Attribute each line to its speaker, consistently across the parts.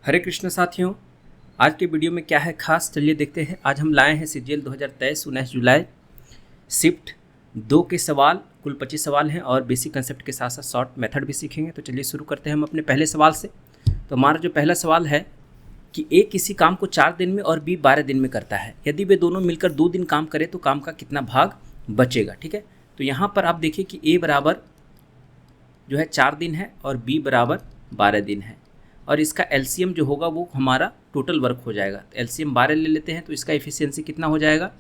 Speaker 1: हरे कृष्ण साथियों, आज के वीडियो में क्या है खास, चलिए देखते हैं। आज हम लाए हैं सीजीएल 2023 19 जुलाई शिफ्ट 2 के सवाल। कुल 25 सवाल हैं और बेसिक कंसेप्ट के साथ साथ शॉर्ट मेथड भी सीखेंगे। तो चलिए शुरू करते हैं हम अपने पहले सवाल से। तो हमारा जो पहला सवाल है कि ए किसी काम को 4 दिन में और बी 12 दिन में करता है। यदि वे दोनों मिलकर 2 दिन काम करें तो काम का कितना भाग बचेगा। ठीक है, तो यहाँ पर आप देखिए कि ए बराबर जो है 4 दिन है और बी बराबर 12 दिन है, और इसका एलसीएम जो होगा वो हमारा टोटल वर्क हो जाएगा। तो एलसीएम 12 ले लेते हैं, तो इसका एफिशिएंसी कितना हो जाएगा,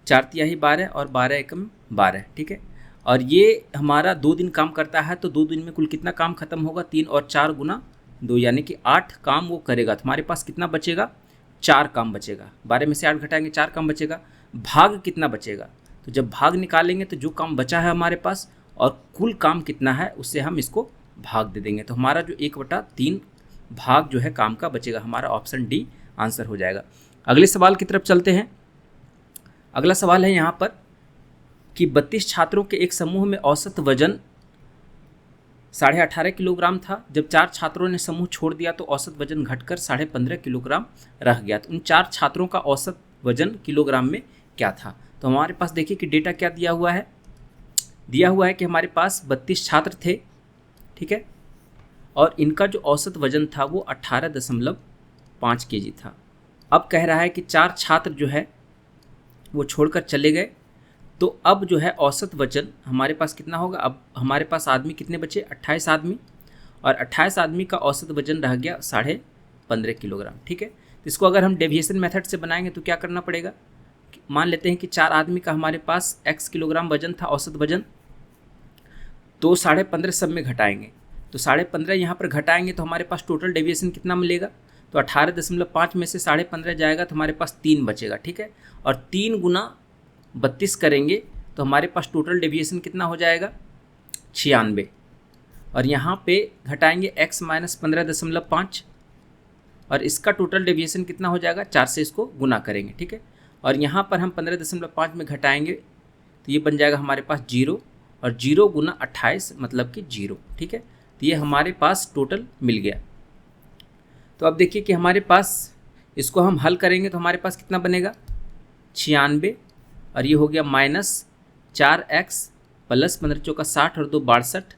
Speaker 1: 4 तिहाई 12 और 12 एकम 12। ठीक है, और ये हमारा 2 दिन काम करता है, तो 2 दिन में कुल कितना काम खत्म होगा, 3 और 4 गुना 2 यानी कि 8 काम वो करेगा। तो हमारे पास कितना बचेगा, 4 काम बचेगा। 12 में से 8 घटाएंगे, 4 काम बचेगा। भाग कितना बचेगा, तो जब भाग निकालेंगे तो जो काम बचा है हमारे पास और कुल काम कितना है उससे हम इसको भाग दे देंगे। तो हमारा जो 1/3 भाग जो है काम का बचेगा, हमारा ऑप्शन डी आंसर हो जाएगा। अगले सवाल की तरफ चलते हैं। अगला सवाल है यहाँ पर कि 32 छात्रों के एक समूह में औसत वजन 18.5 किलोग्राम था। जब 4 छात्रों ने समूह छोड़ दिया तो औसत वजन घटकर 15.5 किलोग्राम रह गया। तो उन 4 छात्रों का औसत वजन किलोग्राम में क्या था। तो हमारे पास देखिए कि डेटा क्या दिया हुआ है, कि हमारे पास 32 छात्र थे। ठीक है, और इनका जो औसत वजन था वो 18.5 kg था। अब कह रहा है कि 4 छात्र जो है वो छोड़कर चले गए, तो अब जो है औसत वजन हमारे पास कितना होगा। अब हमारे पास आदमी कितने बचे, 28 आदमी, और 28 आदमी का औसत वजन रह गया 15.5 किलोग्राम। ठीक है, तो इसको अगर हम डेविएशन मेथड से बनाएंगे तो क्या करना पड़ेगा, मान लेते हैं कि 4 आदमी का हमारे पास x किलोग्राम वजन था, औसत वजन, तो 15.5 सब में घटाएंगे, तो 15.5 यहाँ पर घटाएंगे तो हमारे पास टोटल डेविएशन कितना मिलेगा। तो 18.5 में से 15.5 जाएगा तो हमारे पास 3 बचेगा। ठीक है, और 3 गुना 32 करेंगे तो हमारे पास टोटल डेविएशन कितना हो जाएगा, 96, और यहाँ पे घटाएंगे x माइनस 15.5 और इसका टोटल डेविएशन कितना हो जाएगा, 4 से इसको गुना करेंगे। ठीक है, और यहाँ पर हम 15.5 में घटाएंगे तो ये बन जाएगा हमारे पास 0, और 0 गुना 28 मतलब कि 0। ठीक है, तो ये हमारे पास टोटल मिल गया। तो अब देखिए कि हमारे पास इसको हम हल करेंगे तो हमारे पास कितना बनेगा, 96, और ये हो गया माइनस 4x प्लस 15 चौका 60 और 2 62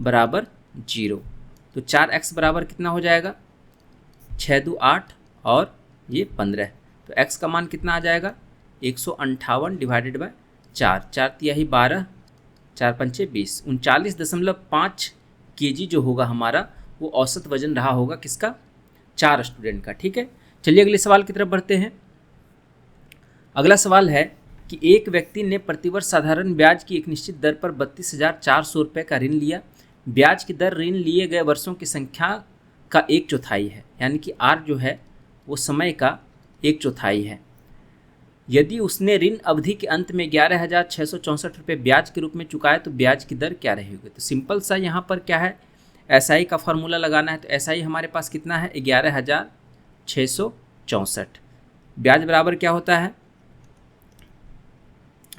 Speaker 1: बराबर 0। तो 4x बराबर कितना हो जाएगा, 6 2 8 और ये 15। तो x का मान कितना आ जाएगा, 158 डिवाइडेड बाय 4, 4 तिहाई 12, 4 पंचे 20, 39.5 kg जो होगा हमारा वो औसत वजन रहा होगा किसका, 4 स्टूडेंट का। ठीक है, चलिए अगले सवाल की तरफ बढ़ते हैं। अगला सवाल है कि एक व्यक्ति ने प्रतिवर्ष साधारण ब्याज की एक निश्चित दर पर 32,400 रुपये का ऋण लिया। ब्याज की दर ऋण लिए गए वर्षों की संख्या का 1/4 है, यानी कि r जो है वो समय का 1/4 है। यदि उसने ऋण अवधि के अंत में 11,664 रुपये ब्याज के रूप में चुकाए तो ब्याज की दर क्या रहेगी। तो सिंपल सा यहाँ पर क्या है, SI का फॉर्मूला लगाना है। तो SI हमारे पास कितना है, 11,664। ब्याज बराबर क्या होता है,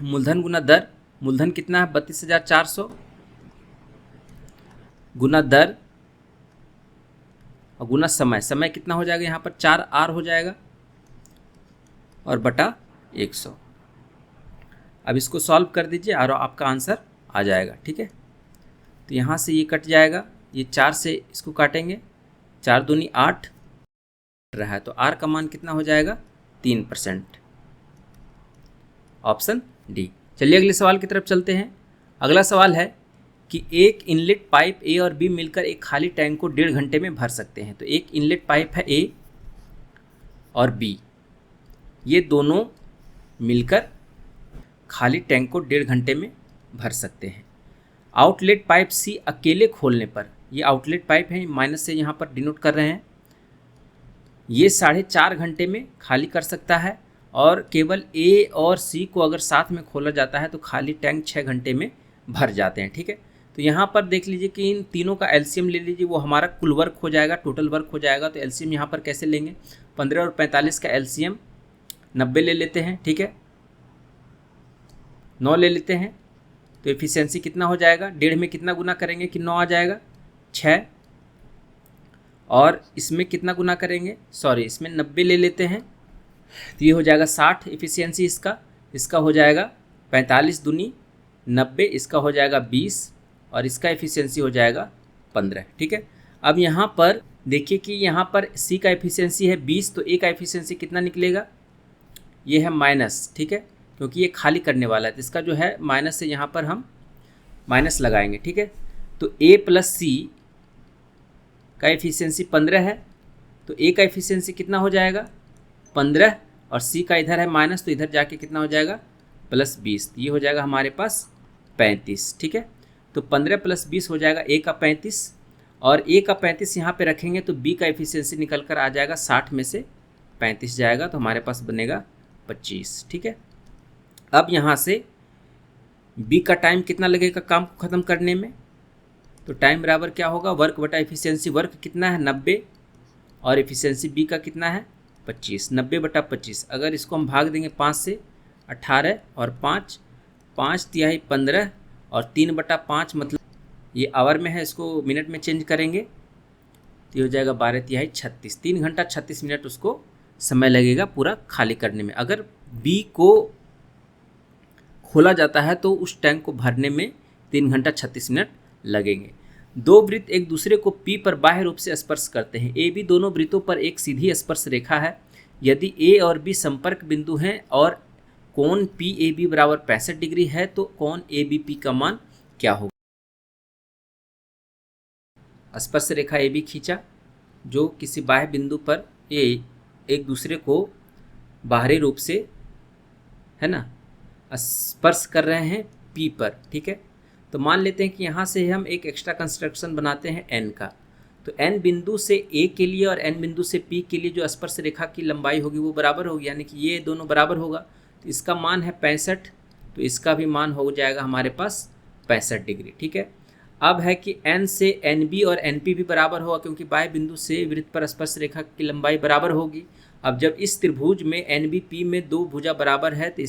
Speaker 1: मूलधन गुना दर। मूलधन कितना है, 32,400 गुना दर और गुना समय। समय कितना हो जाएगा, यहाँ पर 4R हो जाएगा और बटा 100। अब इसको सॉल्व कर दीजिए और आपका आंसर आ जाएगा। ठीक है, तो यहाँ से ये कट जाएगा, ये 4 से इसको काटेंगे, 4 दूनी 8 रहा है, तो R का मान कितना हो जाएगा, 3%, ऑप्शन डी। चलिए अगले सवाल की तरफ चलते हैं। अगला सवाल है कि एक इनलेट पाइप ए और बी मिलकर एक खाली टैंक को 1.5 घंटे में भर सकते हैं। तो एक इनलेट पाइप है ए और बी, ये दोनों मिलकर खाली टैंक को 1.5 घंटे में भर सकते हैं। आउटलेट पाइप सी अकेले खोलने पर, ये आउटलेट पाइप है, माइनस से यहाँ पर डिनोट कर रहे हैं, ये 4.5 घंटे में खाली कर सकता है, और केवल ए और सी को अगर साथ में खोला जाता है तो खाली टैंक 6 घंटे में भर जाते हैं। ठीक है, तो यहाँ पर देख लीजिए कि इन तीनों का एलसीएम ले लीजिए, वो हमारा कुल वर्क हो जाएगा, टोटल वर्क हो जाएगा। तो एलसीएम यहाँ पर कैसे लेंगे, 15 और 45 का एलसीएम 90 ले लेते हैं। ठीक है, 9 ले लेते हैं, तो एफिशिएंसी कितना हो जाएगा, 1.5 में कितना गुना करेंगे कि 9 आ जाएगा, 6, और इसमें कितना गुना करेंगे, सॉरी इसमें 90 ले लेते हैं, तो ये हो जाएगा 60 एफिशिएंसी इसका हो जाएगा 45 दूनी 90, इसका हो जाएगा 20 और इसका एफिशिएंसी हो जाएगा 15। ठीक है, अब यहाँ पर देखिए कि यहाँ पर सी का एफिशिएंसी है 20, तो ए का एफिशिएंसी कितना निकलेगा, ये है माइनस। ठीक है, क्योंकि ये खाली करने वाला है तो इसका जो है माइनस से यहाँ पर हम माइनस लगाएंगे। ठीक है, तो ए प्लस सी का एफिशिएंसी 15 है, तो ए का एफिशिएंसी कितना हो जाएगा 15 और सी का इधर है माइनस, तो इधर जाके कितना हो जाएगा प्लस 20, तो ये हो जाएगा हमारे पास 35। ठीक है, तो 15 प्लस 20 हो जाएगा ए का 35 और ए का 35 यहाँ पे रखेंगे तो बी का एफिशिएंसी निकल कर आ जाएगा 60 में से 35 जाएगा, तो हमारे पास बनेगा 25। ठीक है, अब यहाँ से बी का टाइम कितना लगेगा काम को ख़त्म करने में, तो टाइम बराबर क्या होगा वर्क बटा एफिशिएंसी। वर्क कितना है 90 और एफिशिएंसी बी का कितना है 25, 90 बटा 25। अगर इसको हम भाग देंगे 5 से 18 और 5 तिहाई 15 और 3 बटा 5 मतलब ये आवर में है, इसको मिनट में चेंज करेंगे तो ये हो जाएगा 12 तिहाई 36। 3 घंटा 36 मिनट उसको समय लगेगा पूरा खाली करने में। अगर बी को खोला जाता है तो उस टैंक को भरने में 3 घंटा 36 मिनट लगेंगे। दो वृत्त एक दूसरे को पी पर बाह्य रूप से स्पर्श करते हैं। ए बी दोनों वृत्तों पर एक सीधी स्पर्श रेखा है। यदि ए और बी संपर्क बिंदु हैं और कोण पी ए बी बराबर 65 डिग्री है तो कोण ए बी पी का मान क्या होगा। स्पर्श रेखा ए बी खींचा जो किसी बाह्य बिंदु पर ए एक दूसरे को बाहरी रूप से है ना स्पर्श कर रहे हैं पी पर। ठीक है, तो मान लेते हैं कि यहाँ से हम एक एक्स्ट्रा कंस्ट्रक्शन बनाते हैं एन का, तो एन बिंदु से ए के लिए और एन बिंदु से पी के लिए जो स्पर्श रेखा की लंबाई होगी वो बराबर होगी, यानी कि ये दोनों बराबर होगा। तो इसका मान है 65, तो इसका भी मान हो जाएगा हमारे पास 65 डिग्री। ठीक है, अब है कि एन से एन बी और एन पी भी बराबर होगा क्योंकि बाह्य बिंदु से वृत्त पर स्पर्श रेखा की लंबाई बराबर होगी। अब जब इस त्रिभुज में एन बी पी में दो भुजा बराबर है तो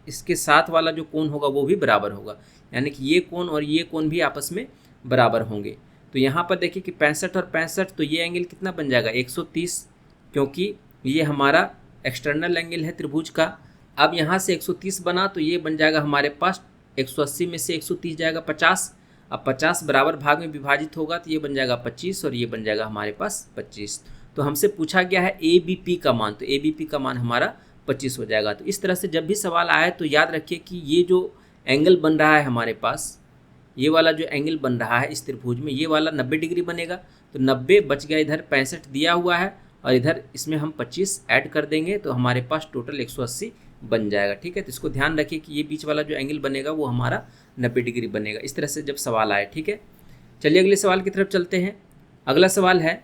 Speaker 1: इसके साथ वाला जो कोण होगा वो भी बराबर होगा, यानी कि ये कोण और ये कोण भी आपस में बराबर होंगे। तो यहाँ पर देखिए कि 65 और 65, तो ये एंगल कितना बन जाएगा 130, क्योंकि ये हमारा एक्सटर्नल एंगल है त्रिभुज का। अब यहाँ से 130 बना तो ये बन जाएगा हमारे पास 180 में से 130 जाएगा 50। अब 50 बराबर भाग में विभाजित होगा तो ये बन जाएगा 25 और ये बन जाएगा हमारे पास 25। तो हमसे पूछा गया है ए बी पी का मान, तो ए बी पी का मान हमारा 25 हो जाएगा। तो इस तरह से जब भी सवाल आए तो याद रखिए कि ये जो एंगल बन रहा है हमारे पास, ये वाला जो एंगल बन रहा है इस त्रिभुज में, ये वाला 90 डिग्री बनेगा। तो 90 बच गया, इधर 65 दिया हुआ है और इधर इसमें हम 25 ऐड कर देंगे तो हमारे पास टोटल 180 बन जाएगा। ठीक है, तो इसको ध्यान रखिए कि ये बीच वाला जो एंगल बनेगा वो हमारा 90 डिग्री बनेगा, इस तरह से जब सवाल आए। ठीक है, चलिए अगले सवाल की तरफ चलते हैं। अगला सवाल है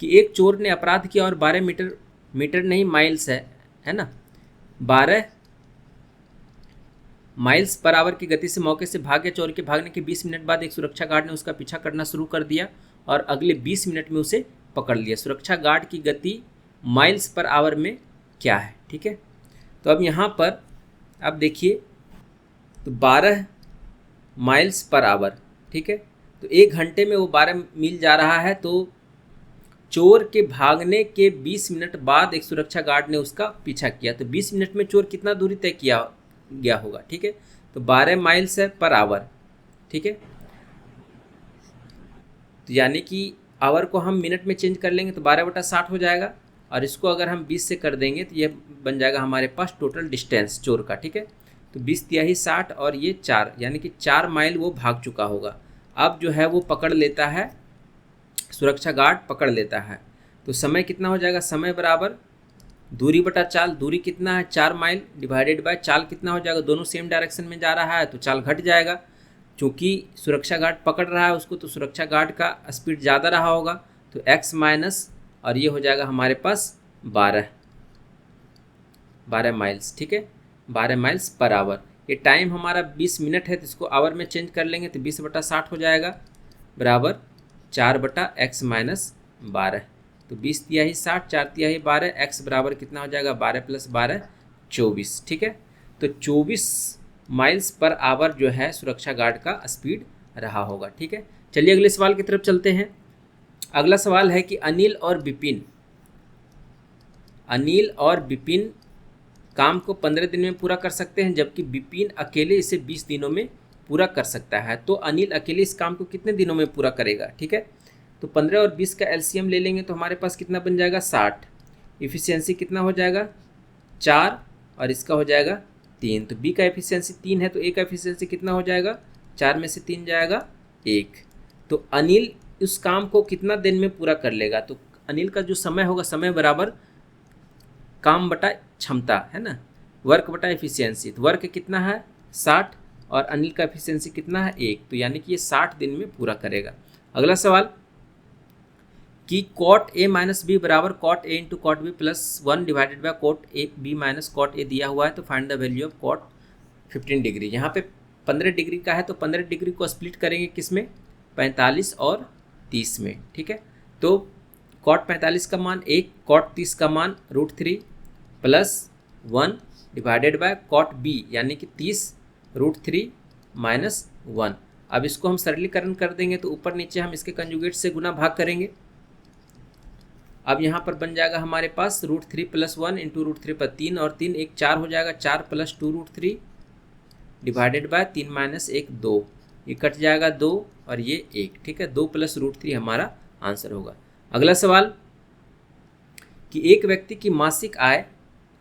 Speaker 1: कि एक चोर ने अपराध किया और 12 मीटर नहीं माइल्स है ना 12 माइल्स पर आवर की गति से मौके से भाग गया। चोर के भागने के 20 मिनट बाद एक सुरक्षा गार्ड ने उसका पीछा करना शुरू कर दिया और अगले 20 मिनट में उसे पकड़ लिया। सुरक्षा गार्ड की गति माइल्स पर आवर में क्या है। ठीक है, तो अब यहाँ पर आप देखिए तो 12 माइल्स पर आवर, ठीक है, तो 1 घंटे में वो 12 मील जा रहा है। तो चोर के भागने के 20 मिनट बाद एक सुरक्षा गार्ड ने उसका पीछा किया, तो 20 मिनट में चोर कितना दूरी तय किया गया होगा। ठीक है, तो 12 माइल्स है पर आवर। ठीक है, तो यानी कि आवर को हम मिनट में चेंज कर लेंगे तो 12/60 हो जाएगा और इसको अगर हम 20 से कर देंगे तो ये बन जाएगा हमारे पास टोटल डिस्टेंस चोर का। ठीक है, तो 20 तिहाई 60 और ये 4, यानी कि 4 माइल वो भाग चुका होगा। अब जो है वो पकड़ लेता है, सुरक्षा गार्ड पकड़ लेता है, तो समय कितना हो जाएगा, समय बराबर दूरी बटा चाल। दूरी कितना है 4 माइल डिवाइडेड बाय चाल कितना हो जाएगा, दोनों सेम डायरेक्शन में जा रहा है तो चाल घट जाएगा। चूँकि सुरक्षा गार्ड पकड़ रहा है उसको तो सुरक्षा गार्ड का स्पीड ज़्यादा रहा होगा, तो x माइनस और ये हो जाएगा हमारे पास 12 माइल्स। ठीक है, 12 माइल्स पर आवर। ये टाइम हमारा 20 मिनट है तो इसको आवर में चेंज कर लेंगे तो 20/60 हो जाएगा बराबर 4/x माइनस 12। तो 20 तिहाई 60, 4 तिहाई 12, x बराबर कितना हो जाएगा 12 + 12 24। ठीक है, तो 24 माइल्स पर आवर जो है सुरक्षा गार्ड का स्पीड रहा होगा। ठीक है, चलिए अगले सवाल की तरफ चलते हैं। अगला सवाल है कि अनिल और विपिन काम को 15 दिन में पूरा कर सकते हैं, जबकि विपिन अकेले इसे 20 दिनों में पूरा कर सकता है। तो अनिल अकेले इस काम को कितने दिनों में पूरा करेगा? ठीक है, तो 15 और 20 का एलसीएम ले लेंगे तो हमारे पास कितना बन जाएगा? 60। इफिशियंसी कितना हो जाएगा? 4 और इसका हो जाएगा 3। तो बी का एफिशिएंसी 3 है, तो ए का एफिशिएंसी कितना हो जाएगा? 4 में से 3 जाएगा 1। तो अनिल उस काम को कितना दिन में पूरा कर लेगा? तो अनिल का जो समय होगा, समय बराबर काम बटा क्षमता, है ना, वर्क बटा एफिशिएंसी। तो वर्क कितना है? 60 और अनिल का एफिशिएंसी कितना है? 1। तो यानी कि ये 60 दिन में पूरा करेगा। अगला सवाल कि कॉट ए माइनस बी बराबर cot A into cot B plus 1 divided by cot A B minus cot A दिया हुआ है। तो find the value of cot 15 degree. यहाँ पे 15 डिग्री का है, तो 15 डिग्री को स्प्लिट करेंगे किस में? 45 और 30 में। ठीक है, तो कॉट 45 का मान 1, कॉट 30 का मान √3 plus 1 divided by cot B यानी कि 30 √3 माइनस 1। अब इसको हम सरलीकरण कर देंगे तो ऊपर नीचे हम इसके कंजुगेट से गुना भाग करेंगे। अब यहाँ पर बन जाएगा हमारे पास √3 प्लस 1 इंटू √3 पर 3 और 3 1 4 हो जाएगा। 4 प्लस 2 √3 डिवाइडेड बाय 3 माइनस 1 2, ये कट जाएगा 2 और ये 1। ठीक है, 2 प्लस √3 हमारा आंसर होगा। अगला सवाल कि एक व्यक्ति की मासिक आय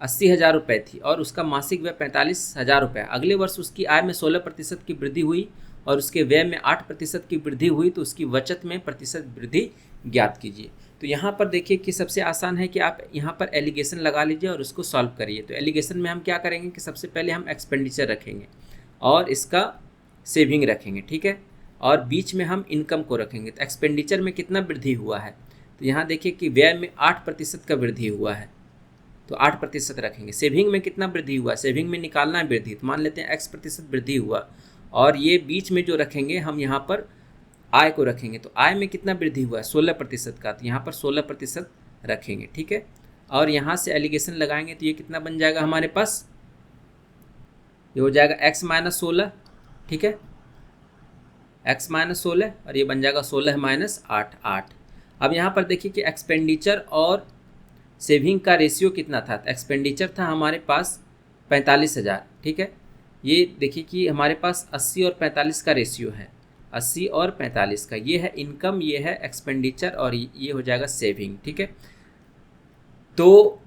Speaker 1: 80,000 रुपये थी और उसका मासिक व्यय 45,000 रुपये। अगले वर्ष उसकी आय में 16% की वृद्धि हुई और उसके व्यय में 8% की वृद्धि हुई, तो उसकी बचत में प्रतिशत वृद्धि ज्ञात कीजिए। तो यहाँ पर देखिए कि सबसे आसान है कि आप यहाँ पर एलिगेशन लगा लीजिए और उसको सॉल्व करिए। तो एलिगेशन में हम क्या करेंगे कि सबसे पहले हम एक्सपेंडिचर रखेंगे और इसका सेविंग रखेंगे। ठीक है, और बीच में हम इनकम को रखेंगे। तो एक्सपेंडिचर में कितना वृद्धि हुआ है? तो यहाँ देखिए कि व्यय में 8% का वृद्धि हुआ है, तो 8% रखेंगे। सेविंग में कितना वृद्धि हुआ? सेविंग में निकालना है वृद्धि, तो मान लेते हैं X% वृद्धि हुआ। और ये बीच में जो रखेंगे हम यहाँ पर आय को रखेंगे, तो आय में कितना वृद्धि हुआ है? 16% का, तो यहाँ पर 16% रखेंगे। ठीक है, और यहाँ से एलिगेशन लगाएंगे तो ये कितना बन जाएगा हमारे पास? ये हो जाएगा x माइनस 16। ठीक है, x माइनस 16 और ये बन जाएगा 16 माइनस 8 8। अब यहाँ पर देखिए कि एक्सपेंडिचर और सेविंग का रेशियो कितना था? तो एक्सपेंडिचर था हमारे पास 45,000। ठीक है, ये देखिए कि हमारे पास 80 और 45 का रेशियो है, 80 और 45 का। ये है इनकम, ये है एक्सपेंडिचर और ये हो जाएगा सेविंग। ठीक है, तो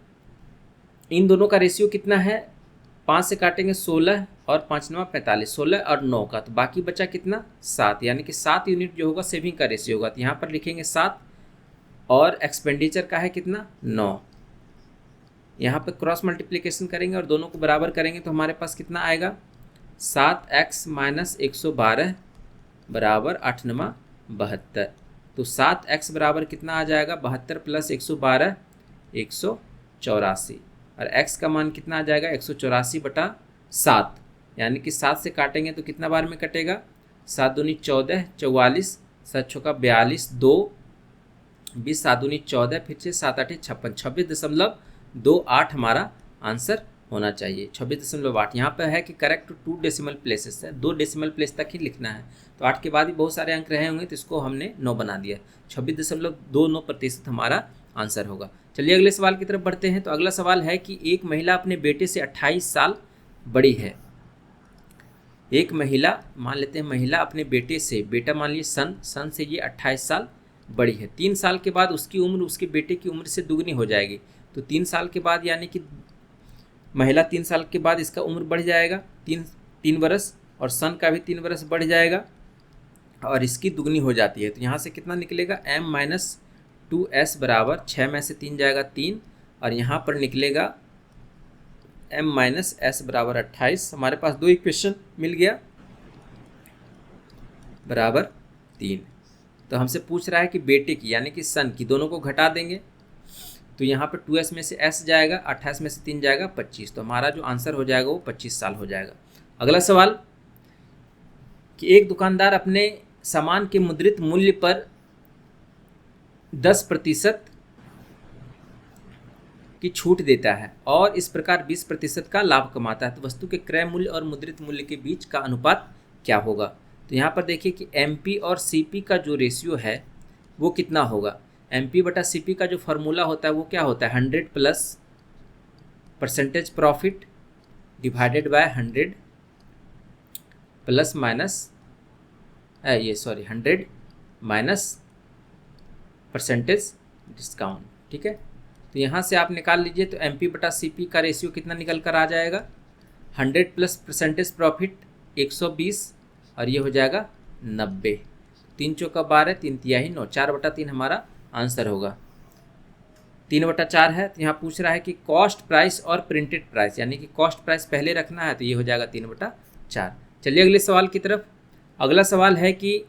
Speaker 1: इन दोनों का रेशियो कितना है? 5 से काटेंगे 16 और 5 9 45, 16 और 9 का, तो बाकी बचा कितना? 7, यानी कि 7 यूनिट जो होगा सेविंग का रेशियो होगा। तो यहाँ पर लिखेंगे 7 और एक्सपेंडिचर का है कितना? 9। यहाँ पर क्रॉस मल्टीप्लिकेशन करेंगे और दोनों को बराबर करेंगे तो हमारे पास कितना आएगा? 7x माइनस 112 बराबर 8 9 72। तो 7x बराबर कितना आ जाएगा? 72 प्लस 112 184, और x का मान कितना आ जाएगा? 184 बटा 7, यानी कि 7 से काटेंगे तो कितना बार में कटेगा? 7 दूनी 14, 44, 7 छक्का 42, 2 20, 7 दूनी 14, फिर से 7 8 56, 26.28 हमारा आंसर होना चाहिए। 26.8 यहाँ पर है कि करेक्ट 2 डेसिमल प्लेसेस है, 2 डेसिमल प्लेस तक ही लिखना है। तो 8 के बाद भी बहुत सारे अंक रहे होंगे तो इसको हमने 9 बना दिया। 26.29% हमारा आंसर होगा। चलिए अगले सवाल की तरफ बढ़ते हैं। तो अगला सवाल है कि एक महिला अपने बेटे से 28 साल बड़ी है। एक महिला, मान लेते हैं महिला अपने बेटे से, बेटा मान लीजिए सन से ये 28 साल बड़ी है। 3 साल के बाद उसकी उम्र उसके बेटे की उम्र से दुगनी हो जाएगी। तो 3 साल के बाद यानी कि महिला 3 साल के बाद इसका उम्र बढ़ जाएगा 3 वर्ष, और सन का भी 3 वर्ष बढ़ जाएगा और इसकी दुगनी हो जाती है। तो यहाँ से कितना निकलेगा? m माइनस 2s बराबर 6 में से 3 जाएगा 3, और यहाँ पर निकलेगा m माइनस s बराबर 28। हमारे पास 2 इक्वेशन मिल गया बराबर 3। तो हमसे पूछ रहा है कि बेटे की यानी कि सन की, दोनों को घटा देंगे तो यहाँ पर 2s में से s जाएगा, 28 में से 3 जाएगा 25। तो हमारा जो आंसर हो जाएगा वो 25 साल हो जाएगा। अगला सवाल कि एक दुकानदार अपने सामान के मुद्रित मूल्य पर 10% की छूट देता है और इस प्रकार 20% का लाभ कमाता है। तो वस्तु के क्रय मूल्य और मुद्रित मूल्य के बीच का अनुपात क्या होगा? तो यहाँ पर देखिए कि MP और CP का जो रेशियो है वो कितना होगा। MP/CP का जो फार्मूला होता है वो क्या होता है, 100 plus percentage profit divided by 100 plus minus 100 minus percentage discount. ठीक है, तो यहाँ से आप निकाल लीजिए, तो MP/CP का रेशियो कितना निकल कर आ जाएगा, 100 प्लस परसेंटेज प्रॉफिट 120 और ये हो जाएगा 90। 3 चौका 12, 3 तिहाई 9, 4/3 हमारा आंसर होगा। 3/4 है, तो यहाँ पूछ रहा है कि कॉस्ट प्राइस और प्रिंटेड प्राइस, यानी कि कॉस्ट प्राइस पहले रखना है, तो ये हो जाएगा 3/4। चलिए अगले सवाल की तरफ। अगला सवाल है कि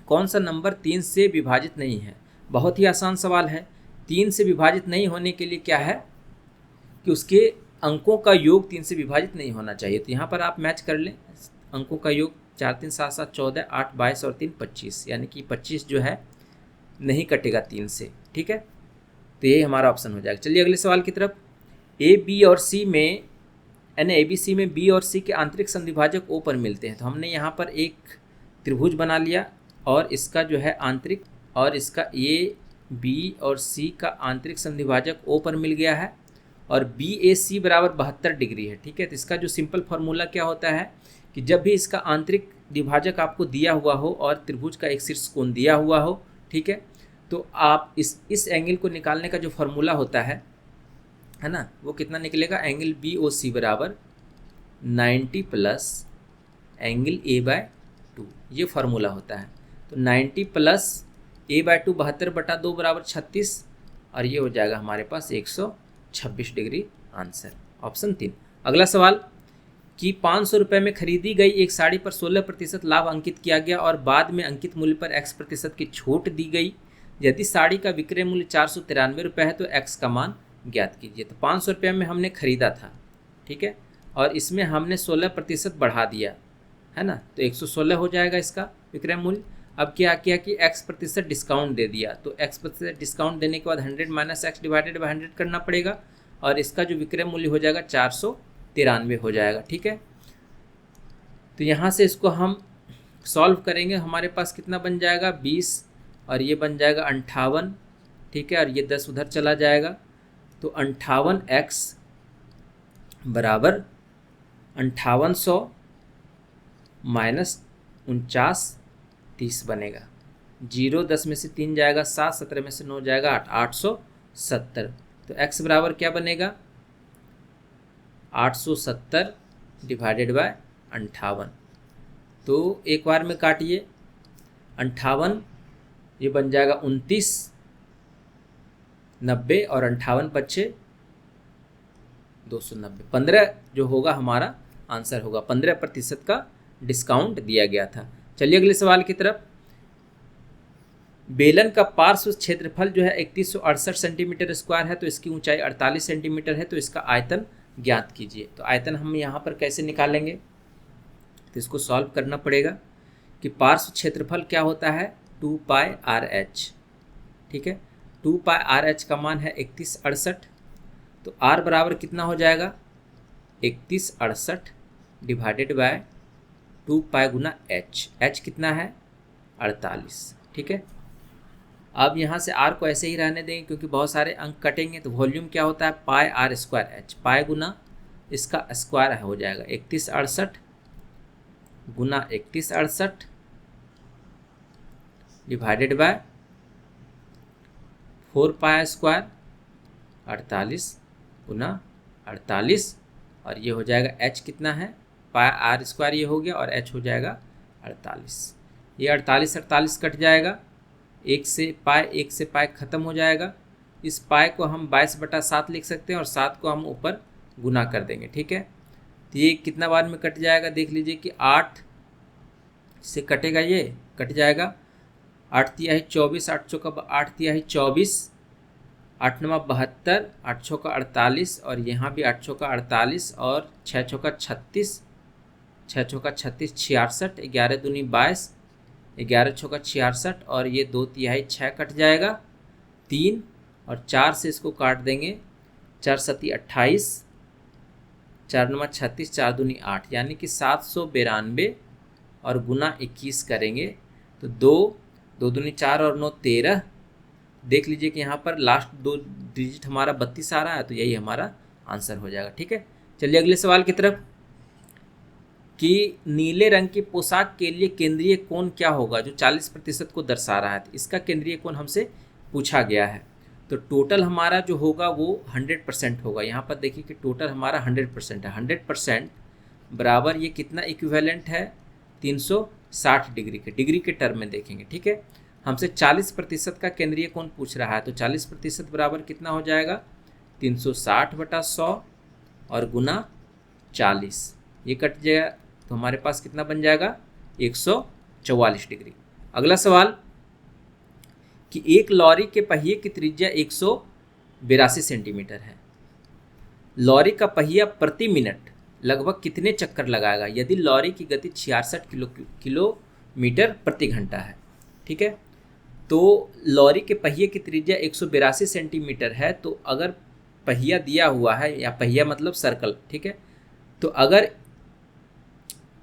Speaker 1: कौन सा नंबर 3 से विभाजित नहीं है। बहुत ही आसान सवाल है। 3 से विभाजित नहीं होने के लिए क्या है कि उसके अंकों का योग 3 से विभाजित नहीं होना चाहिए। तो यहाँ पर आप मैच कर लें, अंकों का योग 4 3 7 7 14, 8 22 और 3 25, यानी कि 25 जो है नहीं कटेगा 3 से। ठीक है, तो ये हमारा ऑप्शन हो जाएगा। चलिए अगले सवाल की तरफ। ए बी और सी में यानी ABC में B और C के आंतरिक संधिभाजक O पर मिलते हैं। तो हमने यहाँ पर एक त्रिभुज बना लिया और इसका जो है आंतरिक और इसका AB और C का आंतरिक संधिभाजक O पर मिल गया है और BAC बराबर 72 डिग्री है। ठीक है, तो इसका जो सिंपल फार्मूला क्या होता है कि जब भी इसका आंतरिक द्विभाजक आपको दिया हुआ हो और त्रिभुज का एक शीर्ष कोण दिया हुआ हो, ठीक है, तो आप इस एंगल को निकालने का जो फार्मूला होता है ना, वो कितना निकलेगा, एंगल BOC बराबर 90 प्लस एंगल A/2, ये फार्मूला होता है। तो 90 प्लस A/2 72/2 बराबर 36 और ये हो जाएगा हमारे पास 126 डिग्री आंसर, ऑप्शन 3। अगला सवाल कि 500 रुपये में खरीदी गई एक साड़ी पर 16% लाभ अंकित किया गया और बाद में अंकित मूल्य पर X% की छूट दी गई। यदि साड़ी का विक्रय मूल्य 493 रुपये है तो X का मान ज्ञात कीजिए। तो 500 रुपये में हमने ख़रीदा था, ठीक है, और इसमें हमने 16% बढ़ा दिया है ना, तो 116 हो जाएगा इसका विक्रय मूल्य। अब क्या किया कि X% डिस्काउंट दे दिया, तो X% डिस्काउंट देने के बाद 100 माइनस X डिवाइडेड बाई 100 करना पड़ेगा और इसका जो विक्रय मूल्य हो जाएगा 493 हो जाएगा। ठीक है, तो यहाँ से इसको हम सॉल्व करेंगे, हमारे पास कितना बन जाएगा 20 और ये बन जाएगा 58, ठीक है, और ये 10 उधर चला जाएगा, तो 58X बराबर 5800 माइनस 4930 बनेगा। 0 10 में से 3 जाएगा 7, 17 में से 9 जाएगा 8, 870। तो X बराबर क्या बनेगा 870 डिवाइडेड बाय 58। तो एक बार में काटिए, 58 ये बन जाएगा 29, 90 और 58 बच्चे 290, 15 जो होगा हमारा आंसर होगा। 15% का डिस्काउंट दिया गया था। चलिए अगले सवाल की तरफ। बेलन का पार्श्व क्षेत्रफल जो है 3168 सेंटीमीटर स्क्वायर है, तो इसकी ऊंचाई 48 सेंटीमीटर है, तो इसका आयतन ज्ञात कीजिए। तो आयतन हम यहाँ पर कैसे निकालेंगे, तो इसको सॉल्व करना पड़ेगा कि पार्श्व क्षेत्रफल क्या होता है 2πRh, ठीक है, 2πRh का मान है 3168, तो R बराबर कितना हो जाएगा 3168 डिवाइडेड बाय 2π गुना H कितना है 48, ठीक है। अब यहाँ से R को ऐसे ही रहने देंगे क्योंकि बहुत सारे अंक कटेंगे, तो वॉल्यूम क्या होता है πr² H, पाई गुना इसका स्क्वायर हो जाएगा 3168 गुना 3168 डिवाइडेड बाय 4π² 48 गुना 48 और ये हो जाएगा H कितना है πr² ये हो गया और H हो जाएगा 48। ये 48 कट जाएगा, एक से पाई ख़त्म हो जाएगा। इस पाई को हम 22/7 लिख सकते हैं और 7 को हम ऊपर गुना कर देंगे, ठीक है। तो ये कितना बार में कट जाएगा देख लीजिए कि 8 से कटेगा, ये कट जाएगा 8 तिहाई 24, 8 चौका 8 तिहाई 24, 8 9 72, 8 चौका 48 और यहाँ भी 8 चौका 48 और 6 चौका 36, 6 चौका 36 66, 11 दूनी 22, 11 चौका 66 और ये 2 तिहाई 6 कट जाएगा 3 और 4 से इसको काट देंगे, 4 सती 28, 4 9 36, 4 दूनी 8, यानी कि 792 और गुना 21 करेंगे तो 2 2 दूनी 4 और 9 13। देख लीजिए कि यहाँ पर लास्ट 2 डिजिट हमारा 32 आ रहा है, तो यही हमारा आंसर हो जाएगा। ठीक है, चलिए अगले सवाल की तरफ, कि नीले रंग की पोशाक के लिए केंद्रीय कोण क्या होगा, जो 40% को दर्शा रहा है। तो इसका केंद्रीय कोण हमसे पूछा गया है। तो टोटल हमारा जो होगा वो 100% होगा। यहाँ पर देखिए कि टोटल हमारा 100% है। 100% बराबर ये कितना इक्विवेलेंट है, 360 डिग्री के, डिग्री के टर्म में देखेंगे। ठीक है, हमसे 40% का केंद्रीय कोण पूछ रहा है, तो 40% बराबर कितना हो जाएगा, 360/100 और गुना 40, ये कट जाएगा, तो हमारे पास कितना बन जाएगा, 144 डिग्री। अगला सवाल, कि एक लॉरी के पहिए की त्रिज्या 182 सेंटीमीटर है। लॉरी का पहिया प्रति मिनट लगभग कितने चक्कर लगाएगा यदि लॉरी की गति 66 किलोमीटर प्रति घंटा है। ठीक है, तो लॉरी के पहिए की त्रिज्या 182 सेंटीमीटर है। तो अगर पहिया दिया हुआ है, या पहिया मतलब सर्कल, ठीक है, तो अगर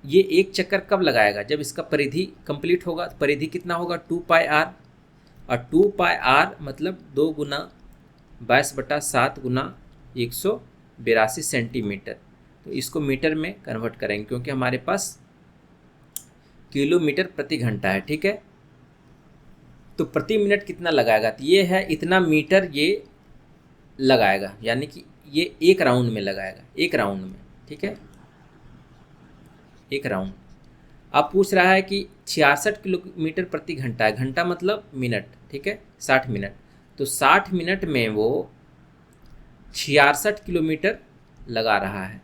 Speaker 1: ये एक चक्कर कब लगाएगा, जब इसका परिधि कंप्लीट होगा। परिधि कितना होगा, 2πr, और 2πr मतलब 2 गुना 22/7 गुना 182 सेंटीमीटर। तो इसको मीटर में कन्वर्ट करेंगे, क्योंकि हमारे पास किलोमीटर प्रति घंटा है। ठीक है, तो प्रति मिनट कितना लगाएगा, तो ये है इतना मीटर ये लगाएगा, यानी कि ये एक राउंड में लगाएगा, एक राउंड में। ठीक है, एक राउंड। अब पूछ रहा है कि 66 किलोमीटर प्रति घंटा है, घंटा मतलब मिनट। ठीक है, 60 मिनट, तो 60 मिनट में वो 66 किलोमीटर लगा रहा है।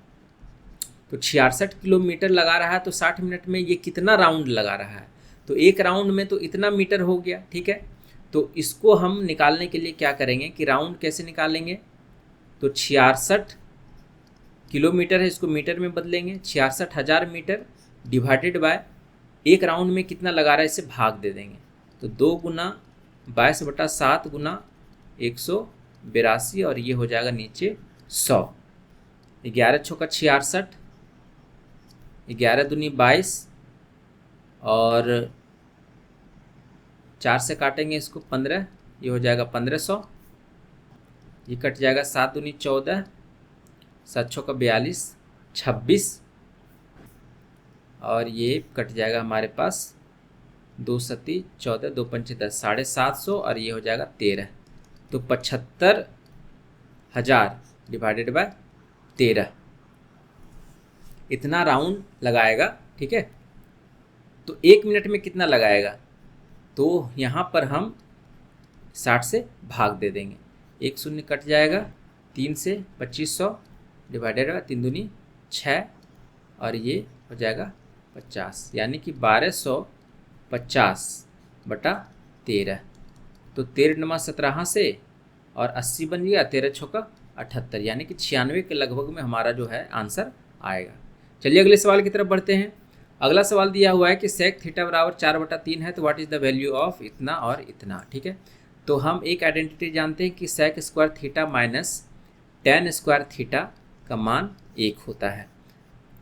Speaker 1: तो 66 किलोमीटर लगा रहा है, तो 60 मिनट में ये कितना राउंड लगा रहा है, तो एक राउंड में तो इतना मीटर हो गया। ठीक है, तो इसको हम निकालने के लिए क्या करेंगे कि राउंड कैसे निकालेंगे, तो 66 किलोमीटर है, इसको मीटर में बदलेंगे, 66,000 मीटर डिवाइडेड बाय एक राउंड में कितना लगा रहा है, इसे भाग दे देंगे। तो 2 गुना 22/7 गुना 182, और ये हो जाएगा नीचे 100। 11 छक्का 66, 11 दूनी 22, और 4 से काटेंगे इसको 15, ये हो जाएगा 1500। ये कट जाएगा 7 दूनी 14, 7 छक्का 42, 26, और ये कट जाएगा हमारे पास 2 सती 14, 2 पंचे 10, 750, और ये हो जाएगा 13। तो 75,000 डिवाइडेड बाय 13, इतना राउंड लगाएगा। ठीक है, तो 1 मिनट में कितना लगाएगा, तो यहाँ पर हम 60 से भाग दे देंगे, 1 शून्य कट जाएगा, 3 से 2500 डिवाइडेड बाय 3 दूनी 6, और ये हो जाएगा 50, यानी कि 1250/13। तो 13 17 से और 80 बन गया, 13 छक्का 78, यानी कि 96 के लगभग में हमारा जो है आंसर आएगा। चलिए अगले सवाल की तरफ बढ़ते हैं। अगला सवाल दिया हुआ है कि सेक थीटा बराबर 4/3 है, तो what is the value of इतना और इतना। ठीक है, तो हम एक आइडेंटिटी जानते हैं कि sec square theta minus tan square theta का मान 1 होता है।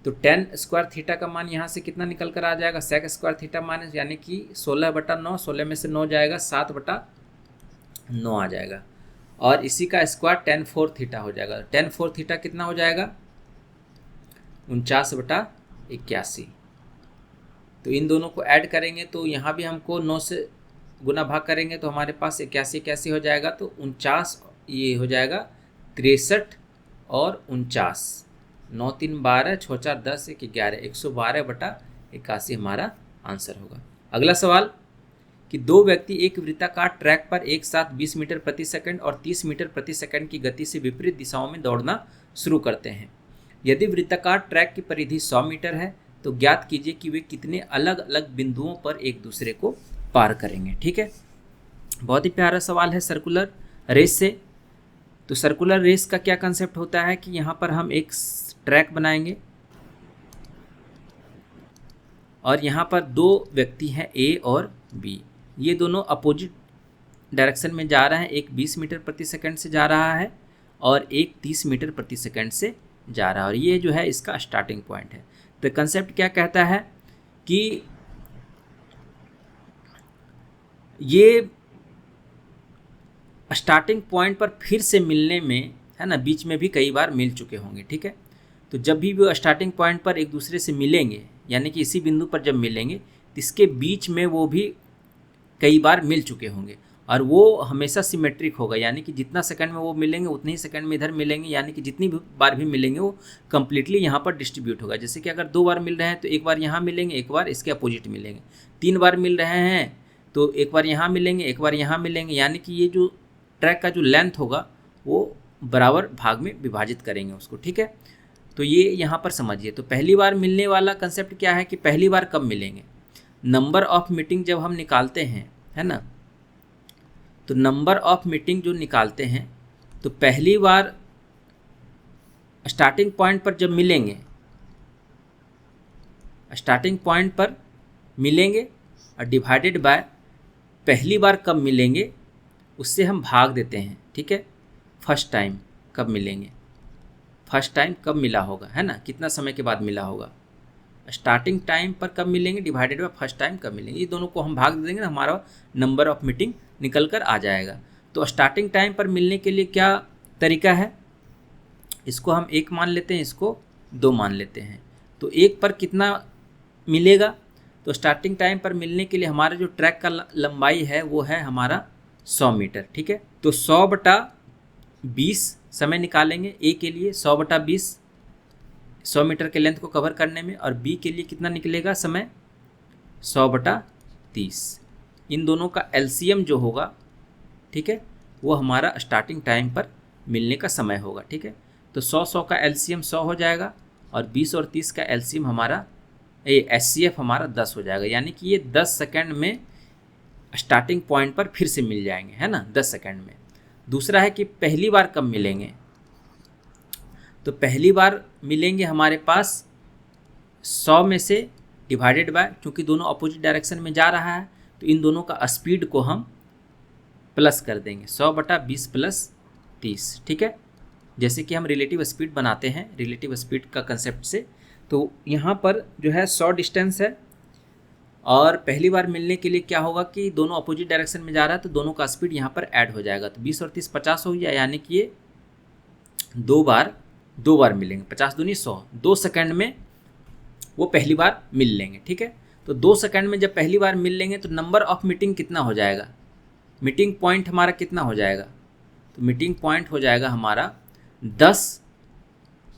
Speaker 1: तो टेन स्क्वायर थीटा का मान यहाँ से कितना निकल कर आ जाएगा, सेक स्क्वायर थीटा माइनस, यानी कि 16/9, 16 में से 9 जाएगा, 7/9 आ जाएगा, और इसी का स्क्वायर tan 4 थीटा हो जाएगा। tan 4 थीटा कितना हो जाएगा, 49/81। तो इन दोनों को ऐड करेंगे तो यहाँ भी हमको 9 से गुना भाग करेंगे, तो हमारे पास 81 हो जाएगा, तो 49, ये हो जाएगा 63 और 49, 9 3 12, 6 4 10, 1 11, 112/81 हमारा आंसर होगा। अगला सवाल, कि दो व्यक्ति एक वृत्ताकार ट्रैक पर एक साथ 20 मीटर प्रति सेकंड और 30 मीटर प्रति सेकंड की गति से विपरीत दिशाओं में दौड़ना शुरू करते हैं। यदि वृत्ताकार ट्रैक की परिधि 100 मीटर है, तो ज्ञात कीजिए कि वे कितने अलग अलग बिंदुओं पर एक दूसरे को पार करेंगे। ठीक है, बहुत ही प्यारा सवाल है सर्कुलर रेस से। तो सर्कुलर रेस का क्या कंसेप्ट होता है कि यहाँ पर हम एक ट्रैक बनाएंगे, और यहाँ पर दो व्यक्ति हैं ए और बी, ये दोनों अपोजिट डायरेक्शन में जा रहे हैं। एक 20 मीटर प्रति सेकंड से जा रहा है और एक 30 मीटर प्रति सेकंड से जा रहा है, और ये जो है इसका स्टार्टिंग पॉइंट है। तो कंसेप्ट क्या कहता है कि ये स्टार्टिंग पॉइंट पर फिर से मिलने में, है ना, बीच में भी कई बार मिल चुके होंगे, ठीक है। तो जब भी वो स्टार्टिंग पॉइंट पर एक दूसरे से मिलेंगे, यानी कि इसी बिंदु पर जब मिलेंगे तो इसके बीच में वो भी कई बार मिल चुके होंगे, और वो हमेशा सिमेट्रिक होगा, यानी कि जितना सेकंड में वो मिलेंगे उतने ही सेकंड में इधर मिलेंगे, यानी कि जितनी भी बार भी मिलेंगे वो कम्प्लीटली यहाँ पर डिस्ट्रीब्यूट होगा। जैसे कि अगर 2 बार मिल रहे हैं तो एक बार यहाँ मिलेंगे, एक बार इसके अपोजिट मिलेंगे। 3 बार मिल रहे हैं तो एक बार यहाँ मिलेंगे, एक बार यहाँ मिलेंगे, यानी कि ये जो ट्रैक का जो लेंथ होगा वो बराबर भाग में विभाजित करेंगे उसको, ठीक है। तो ये यहाँ पर समझिए। तो पहली बार मिलने वाला कंसेप्ट क्या है कि पहली बार कब मिलेंगे, नंबर ऑफ मीटिंग जब हम निकालते हैं, है ना, तो नंबर ऑफ मीटिंग जो निकालते हैं तो पहली बार स्टार्टिंग पॉइंट पर जब मिलेंगे, स्टार्टिंग पॉइंट पर मिलेंगे और डिवाइडेड बाय पहली बार कब मिलेंगे उससे हम भाग देते हैं, ठीक है। फर्स्ट टाइम कब मिलेंगे, फर्स्ट टाइम कब मिला होगा, है ना, कितना समय के बाद मिला होगा, स्टार्टिंग टाइम पर कब मिलेंगे डिवाइडेड बाय फर्स्ट टाइम कब मिलेंगे, ये दोनों को हम भाग दे देंगे ना, हमारा नंबर ऑफ मीटिंग निकल कर आ जाएगा। तो स्टार्टिंग टाइम पर मिलने के लिए क्या तरीका है, इसको हम 1 मान लेते हैं, इसको 2 मान लेते हैं। तो 1 पर कितना मिलेगा, तो स्टार्टिंग टाइम पर मिलने के लिए हमारा जो ट्रैक का लंबाई है वो है हमारा 100 मीटर, ठीक है। तो 100/20 समय निकालेंगे, ए के लिए 100/20 100 मीटर के लेंथ को कवर करने में, और बी के लिए कितना निकलेगा समय 100/30। इन दोनों का एलसीएम जो होगा, ठीक है, वो हमारा स्टार्टिंग टाइम पर मिलने का समय होगा, ठीक है। तो 100 का एलसीएम 100 हो जाएगा, और 20 और 30 का एलसीएम हमारा एचसीएफ हमारा 10 हो जाएगा, यानी कि ये 10 सेकंड में स्टार्टिंग पॉइंट पर फिर से मिल जाएंगे, है ना, 10 सेकंड में। दूसरा है कि पहली बार कब मिलेंगे, तो पहली बार मिलेंगे हमारे पास 100 में से डिवाइडेड बाय, क्योंकि दोनों अपोजिट डायरेक्शन में जा रहा है तो इन दोनों का स्पीड को हम प्लस कर देंगे, 100/20 + 30, ठीक है। जैसे कि हम रिलेटिव स्पीड बनाते हैं रिलेटिव स्पीड का कंसेप्ट से, तो यहाँ पर जो है 100 डिस्टेंस है, और पहली बार मिलने के लिए क्या होगा कि दोनों अपोजिट डायरेक्शन में जा रहा है तो दोनों का स्पीड यहाँ पर ऐड हो जाएगा, तो 20 और 30 50 हो गया, यानी कि ये दो बार मिलेंगे, 50 दूनी 100, 2 सेकंड में वो पहली बार मिल लेंगे, ठीक है। तो 2 सेकंड में जब पहली बार मिल लेंगे तो नंबर ऑफ मीटिंग कितना हो जाएगा, मीटिंग पॉइंट हमारा कितना हो जाएगा, तो मीटिंग पॉइंट हो जाएगा हमारा 10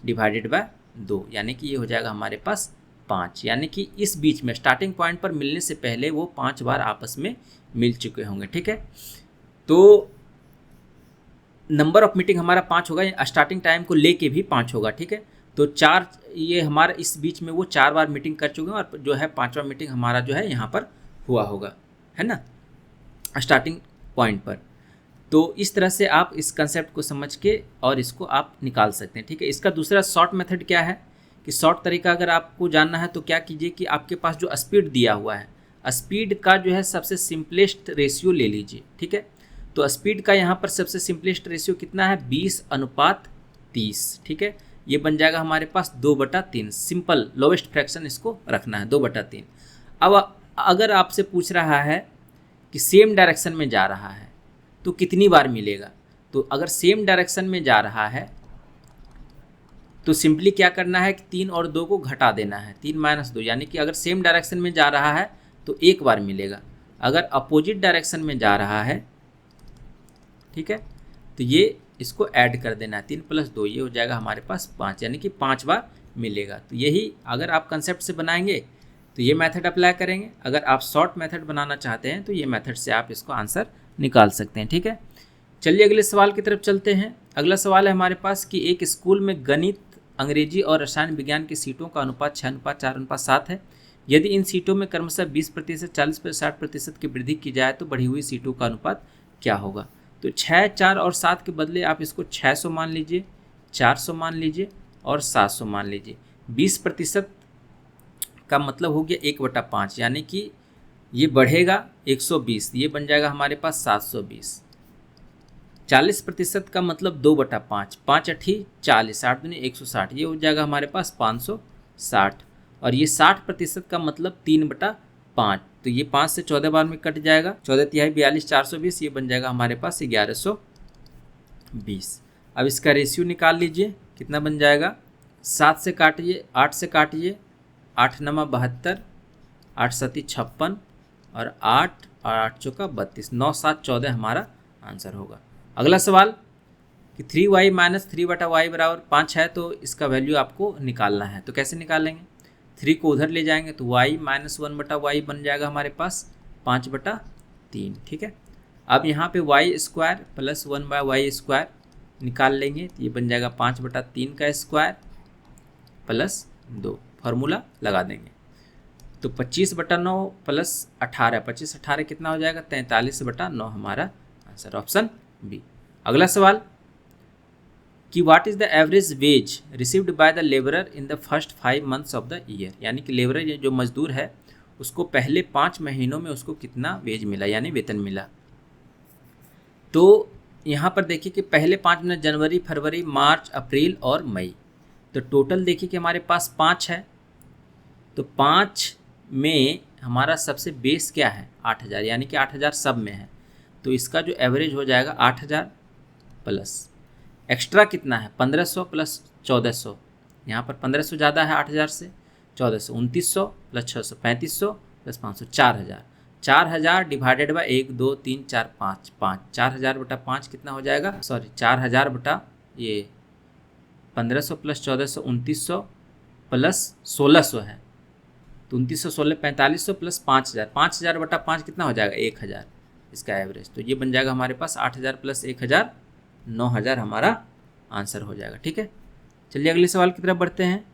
Speaker 1: डिवाइडेड बाय 2, यानी कि ये हो जाएगा हमारे पास 5, यानी कि इस बीच में स्टार्टिंग पॉइंट पर मिलने से पहले वो 5 बार आपस में मिल चुके होंगे, ठीक है। तो नंबर ऑफ मीटिंग हमारा 5 होगा, स्टार्टिंग टाइम को लेके भी 5 होगा, ठीक है। तो 4 ये हमारा इस बीच में वो 4 बार मीटिंग कर चुके हैं, और जो है 5वां मीटिंग हमारा जो है यहाँ पर हुआ होगा, है ना, स्टार्टिंग पॉइंट पर। तो इस तरह से आप इस कंसेप्ट को समझ के और इसको आप निकाल सकते हैं, ठीक है। इसका दूसरा शॉर्ट मेथड क्या है कि शॉर्ट तरीका अगर आपको जानना है तो क्या कीजिए कि आपके पास जो स्पीड दिया हुआ है, स्पीड का जो है सबसे सिंपलेस्ट रेशियो ले लीजिए, ठीक है। तो स्पीड का यहाँ पर सबसे सिंपलेस्ट रेशियो कितना है, 20:30, ठीक है। ये बन जाएगा हमारे पास 2/3, सिंपल लोवेस्ट फ्रैक्शन इसको रखना है 2/3। अब अगर आपसे पूछ रहा है कि सेम डायरेक्शन में जा रहा है तो कितनी बार मिलेगा, तो अगर सेम डायरेक्शन में जा रहा है तो सिंपली क्या करना है कि 3 और 2 को घटा देना है, 3 - 2, यानी कि अगर सेम डायरेक्शन में जा रहा है तो 1 बार मिलेगा, अगर अपोजिट डायरेक्शन में जा रहा है, ठीक है, तो ये इसको ऐड कर देना है, 3 + 2 ये हो जाएगा हमारे पास 5, यानी कि 5 बार मिलेगा। तो यही अगर आप कंसेप्ट से बनाएंगे तो ये मेथड अप्लाई करेंगे, अगर आप शॉर्ट मेथड बनाना चाहते हैं तो ये मेथड से आप इसको आंसर निकाल सकते हैं, ठीक है। चलिए अगले सवाल की तरफ चलते हैं। अगला सवाल है हमारे पास कि एक स्कूल में गणित, अंग्रेजी और रसायन विज्ञान की सीटों का अनुपात 6:4:7 है। यदि इन सीटों में क्रमशः 20%, 40%, 60% की वृद्धि की जाए तो बढ़ी हुई सीटों का अनुपात क्या होगा। तो 6, 4 और 7 के बदले आप इसको 600 मान लीजिए, 400 मान लीजिए और 700 मान लीजिए। 20% का मतलब हो गया 1/5, यानी कि ये बढ़ेगा 120, ये बन जाएगा हमारे पास 720। 40% का मतलब 2/5, 5 × 8 = 40, 8 दूनी 160, ये हो जाएगा हमारे पास 560। और ये 60% का मतलब 3/5, तो ये 5 से 14 बार में कट जाएगा, 14 तिहाई 42 420, ये बन जाएगा हमारे पास 1120। अब इसका रेशियो निकाल लीजिए, कितना बन जाएगा, 7 से काटिए, 8 से काटिए, 8 नमा 72, 8 सती 56 और 8 और 8 चौका 32, 9 7 14 हमारा आंसर होगा। अगला सवाल कि 3y माइनस 3/y बराबर 5 है, तो इसका वैल्यू आपको निकालना है। तो कैसे निकालेंगे, 3 को उधर ले जाएंगे तो y माइनस 1/y बन जाएगा हमारे पास 5/3, ठीक है। अब यहाँ पे y स्क्वायर प्लस 1/y² निकाल लेंगे तो ये बन जाएगा 5/3 का स्क्वायर प्लस 2, फार्मूला लगा देंगे तो 25/9 प्लस 18, 25 18 कितना हो जाएगा, 43/9 हमारा आंसर, ऑप्शन बी। अगला सवाल कि what is the average wage received by the labourer in the first 5 months of the year, यानी कि लेबरर जो मजदूर है उसको पहले 5 महीनों में उसको कितना वेज मिला यानी वेतन मिला। तो यहाँ पर देखिए कि पहले 5 महीने जनवरी फरवरी मार्च अप्रैल और मई, तो टोटल देखिए कि हमारे पास 5 है, तो 5 में हमारा सबसे बेस क्या है 8000, यानी कि 8000 सब में है, तो इसका जो एवरेज हो जाएगा 8000 प्लस एक्स्ट्रा कितना है 1500 प्लस 1400, यहाँ पर 1500 ज़्यादा है 8000 से, 1400 2900 प्लस 600 3500 प्लस 500 4000, 4000 डिवाइडेड बाय 1 2 3 4 5 5, 4000/5 कितना हो जाएगा, सॉरी 4000 बटा ये 1500 प्लस 1400 2900 प्लस 1600 है, तो 2900 16 4500 प्लस 5000, 5000/5 कितना हो जाएगा 1000, इसका एवरेज। तो ये बन जाएगा हमारे पास 8000 प्लस 1000 9000 हमारा आंसर हो जाएगा, ठीक है। चलिए अगले सवाल की तरफ बढ़ते हैं।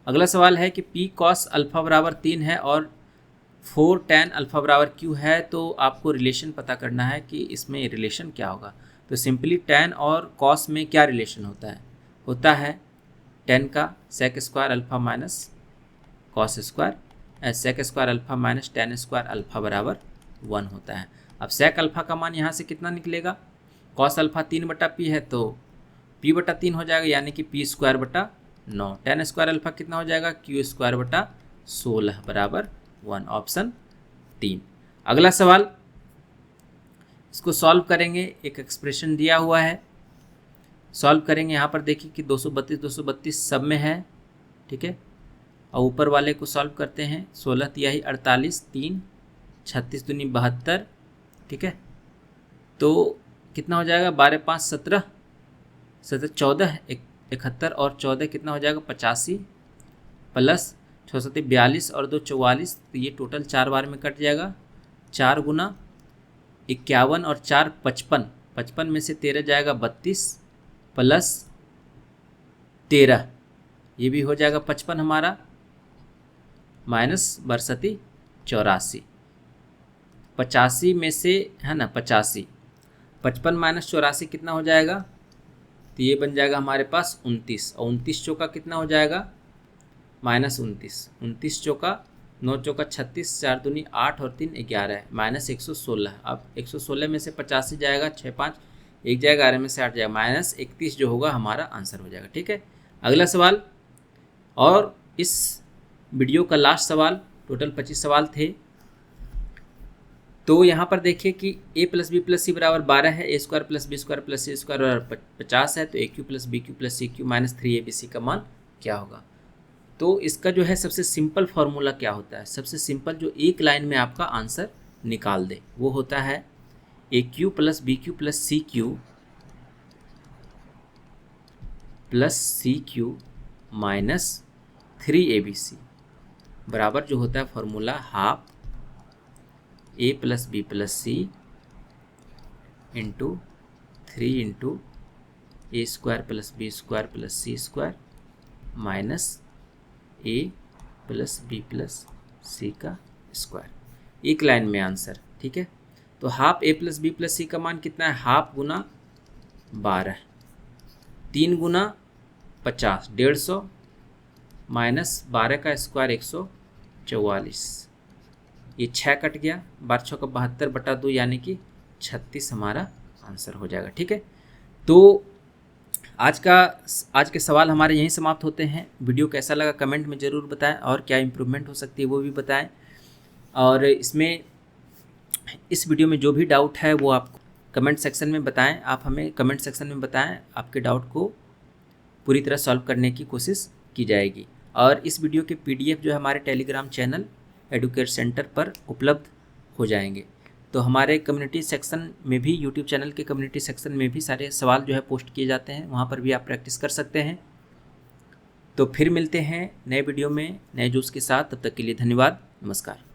Speaker 1: अगला सवाल है कि P cos अल्फ़ा बराबर 3 है और 4 tan अल्फ़ा बराबर Q है, तो आपको रिलेशन पता करना है कि इसमें रिलेशन क्या होगा। तो सिंपली tan और cos में क्या रिलेशन होता है tan का sec square alpha minus cos square, sec square alpha minus tan square alpha बराबर 1 होता है। अब sec अल्फ़ा का मान यहाँ से कितना निकलेगा, cos अल्फ़ा 3/p है तो p/3 हो जाएगा, यानी कि p²/9, tan स्क्वायर अल्फ़ा कितना हो जाएगा q²/16 बराबर 1, ऑप्शन 3। अगला सवाल, इसको सॉल्व करेंगे, एक एक्सप्रेशन दिया हुआ है, सॉल्व करेंगे। यहाँ पर देखिए कि 232 सब में है, ठीक है, और ऊपर वाले को सॉल्व करते हैं, 16 तिहाई 48 3 36 दूनी 72, ठीक है, तो कितना हो जाएगा 12 5 17 17 14 71 और 14 कितना हो जाएगा 85 प्लस 6 7 42 और 2 44, तो ये टोटल 4 बार में कट जाएगा, 4 गुना 51 और 4 55, 55 में से 13 जाएगा 32 प्लस 13, ये भी हो जाएगा 55 हमारा, माइनस 62 84, 85 में से है ना 85, 55 माइनस 84 कितना हो जाएगा, तो ये बन जाएगा हमारे पास 29, और 29 चौका कितना हो जाएगा माइनस 29, 29 चौका 9 चौका 36, 4 दूनी 8 और 3 11 माइनस 116। अब 116 में से 85 जाएगा, 6 5 1 जाएगा, 11 में से 8 जाएगा, माइनस 31 जो होगा हमारा आंसर हो जाएगा, ठीक है। अगला सवाल, और इस वीडियो का लास्ट सवाल, टोटल 25 सवाल थे। तो यहाँ पर देखिए कि a plus B plus C बराबर 12 है, a square plus B square plus C square बराबर 50 है, तो A cube plus B cube plus C cube minus 3abc का मान क्या होगा। तो इसका जो है सबसे सिंपल फार्मूला क्या होता है, सबसे सिंपल जो एक लाइन में आपका आंसर निकाल दे वो होता है A cube plus B cube plus C cube plus C cube minus 3abc बराबर जो होता है formula half a plus B plus C into 3 into A square plus B square plus C square minus a plus B plus C का square, एक line में answer, ठीक है। तो half a plus B plus C का मान कितना है, हाफ गुना 12, 3 गुना 50 150 माइनस 12 का स्क्वायर 144, ये 6 कट गया, 12 6 का 72/2 यानी कि 36 हमारा आंसर हो जाएगा, ठीक है। तो आज के सवाल हमारे यहीं समाप्त होते हैं। वीडियो कैसा लगा कमेंट में ज़रूर बताएं, और क्या इम्प्रूवमेंट हो सकती है वो भी बताएं। और इसमें इस वीडियो में जो भी डाउट है वो आप कमेंट सेक्शन में बताएं। आप हमें कमेंट सेक्शन में बताएं, आपके डाउट को पूरी तरह सॉल्व करने की कोशिश की जाएगी। और इस वीडियो के PDF जो है हमारे टेलीग्राम चैनल एडुकेट सेंटर पर उपलब्ध हो जाएंगे। तो हमारे कम्युनिटी सेक्शन में भी, यूट्यूब चैनल के कम्युनिटी सेक्शन में भी सारे सवाल जो है पोस्ट किए जाते हैं, वहाँ पर भी आप प्रैक्टिस कर सकते हैं। तो फिर मिलते हैं नए वीडियो में नए जोश के साथ। तब तक के लिए धन्यवाद, नमस्कार।